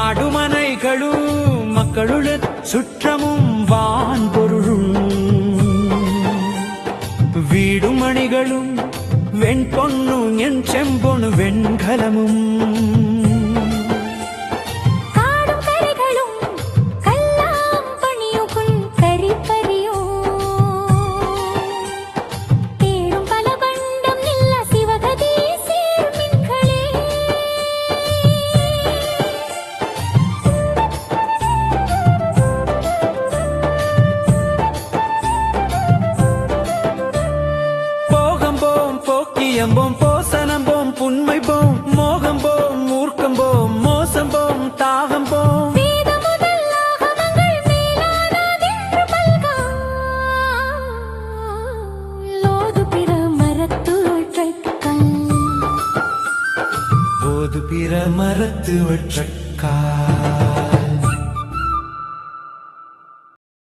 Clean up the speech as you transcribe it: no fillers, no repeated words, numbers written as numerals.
കാടുമനൈകളും മക്കളുടെ ചുற்றമും വാൻപൊരുളും വീടുമണികളും വെൺപൊണ്ണു എൻ ചെമ്പൊണു വെൺകലമും போம் போசனம் போம் புன்மை போம் மோகம் போம் மூர்க்கம் போம் மோசம் போம் தாகம் போம் போது பிற மரத்து ஒற்றக்கா